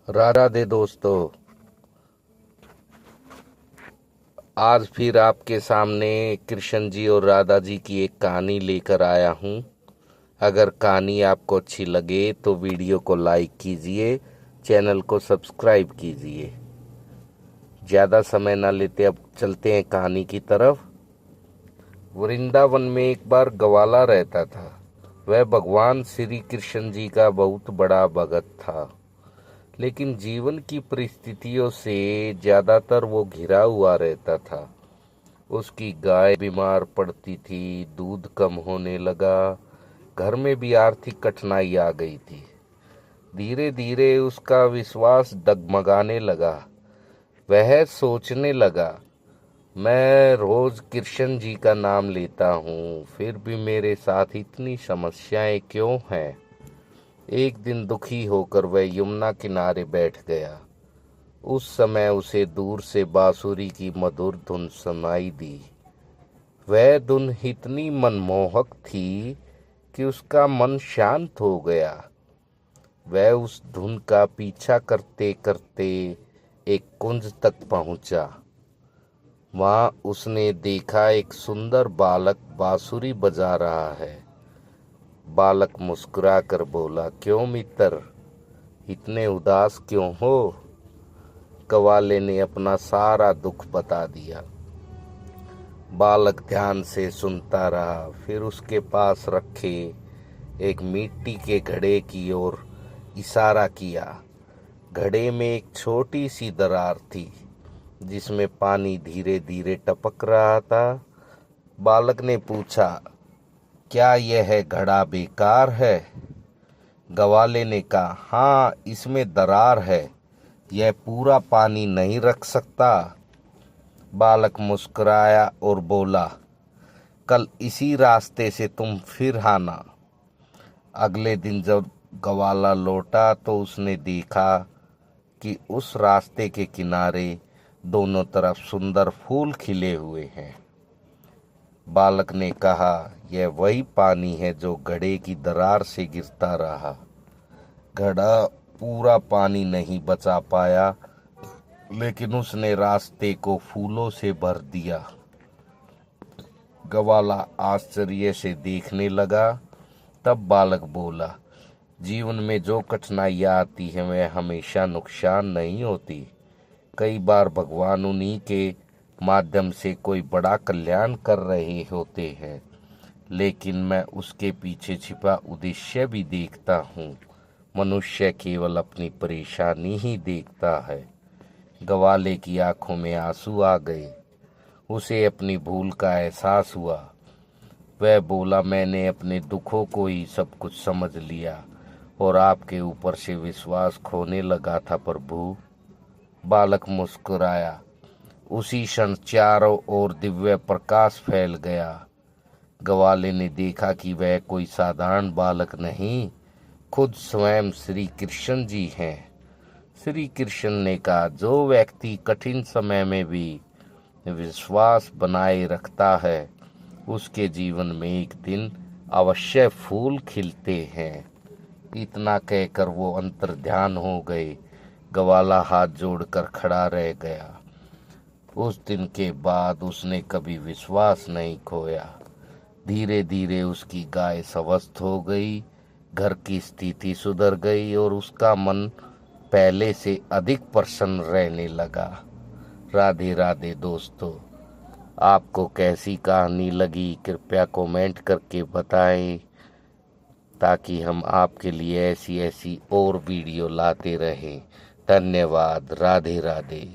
राधे दोस्तों, आज फिर आपके सामने कृष्ण जी और राधा जी की एक कहानी लेकर आया हूँ। अगर कहानी आपको अच्छी लगे तो वीडियो को लाइक कीजिए, चैनल को सब्सक्राइब कीजिए। ज़्यादा समय ना लेते अब चलते हैं कहानी की तरफ। वृंदावन में एक बार ग्वाला रहता था। वह भगवान श्री कृष्ण जी का बहुत बड़ा भगत था, लेकिन जीवन की परिस्थितियों से ज़्यादातर वो घिरा हुआ रहता था। उसकी गाय बीमार पड़ती थी, दूध कम होने लगा, घर में भी आर्थिक कठिनाई आ गई थी। धीरे धीरे उसका विश्वास डगमगाने लगा। वह सोचने लगा, मैं रोज कृष्ण जी का नाम लेता हूँ, फिर भी मेरे साथ इतनी समस्याएं क्यों हैं। एक दिन दुखी होकर वह यमुना किनारे बैठ गया। उस समय उसे दूर से बांसुरी की मधुर धुन सुनाई दी। वह धुन इतनी मनमोहक थी कि उसका मन शांत हो गया। वह उस धुन का पीछा करते करते एक कुंज तक पहुंचा। वहां उसने देखा एक सुंदर बालक बांसुरी बजा रहा है। बालक मुस्कुरा कर बोला, क्यों मित्र, इतने उदास क्यों हो। ग्वाले ने अपना सारा दुख बता दिया। बालक ध्यान से सुनता रहा, फिर उसके पास रखे एक मिट्टी के घड़े की ओर इशारा किया। घड़े में एक छोटी सी दरार थी जिसमें पानी धीरे धीरे टपक रहा था। बालक ने पूछा, क्या यह घड़ा बेकार है। ग्वाले ने कहा, हाँ, इसमें दरार है, यह पूरा पानी नहीं रख सकता। बालक मुस्कुराया और बोला, कल इसी रास्ते से तुम फिर आना। अगले दिन जब ग्वाला लौटा तो उसने देखा कि उस रास्ते के किनारे दोनों तरफ सुंदर फूल खिले हुए हैं। बालक ने कहा, यह वही पानी है जो घड़े की दरार से गिरता रहा। घड़ा पूरा पानी नहीं बचा पाया, लेकिन उसने रास्ते को फूलों से भर दिया। ग्वाला आश्चर्य से देखने लगा। तब बालक बोला, जीवन में जो कठिनाइयाँ आती हैं वह हमेशा नुकसान नहीं होती। कई बार भगवान उन्हीं के माध्यम से कोई बड़ा कल्याण कर रहे होते हैं, लेकिन मैं उसके पीछे छिपा उद्देश्य भी देखता हूँ। मनुष्य केवल अपनी परेशानी ही देखता है। ग्वाले की आंखों में आंसू आ गए। उसे अपनी भूल का एहसास हुआ। वह बोला, मैंने अपने दुखों को ही सब कुछ समझ लिया और आपके ऊपर से विश्वास खोने लगा था प्रभु। बालक मुस्कुराया। उसी क्षण चारों ओर दिव्य प्रकाश फैल गया। ग्वाले ने देखा कि वह कोई साधारण बालक नहीं, खुद स्वयं श्री कृष्ण जी हैं। श्री कृष्ण ने कहा, जो व्यक्ति कठिन समय में भी विश्वास बनाए रखता है, उसके जीवन में एक दिन अवश्य फूल खिलते हैं। इतना कहकर वो अंतर्ध्यान हो गए। ग्वाला हाथ जोड़कर खड़ा रह गया। उस दिन के बाद उसने कभी विश्वास नहीं खोया। धीरे धीरे उसकी गाय स्वस्थ हो गई, घर की स्थिति सुधर गई और उसका मन पहले से अधिक प्रसन्न रहने लगा। राधे राधे दोस्तों, आपको कैसी कहानी लगी कृपया कमेंट करके बताएं, ताकि हम आपके लिए ऐसी ऐसी और वीडियो लाते रहें। धन्यवाद। राधे राधे।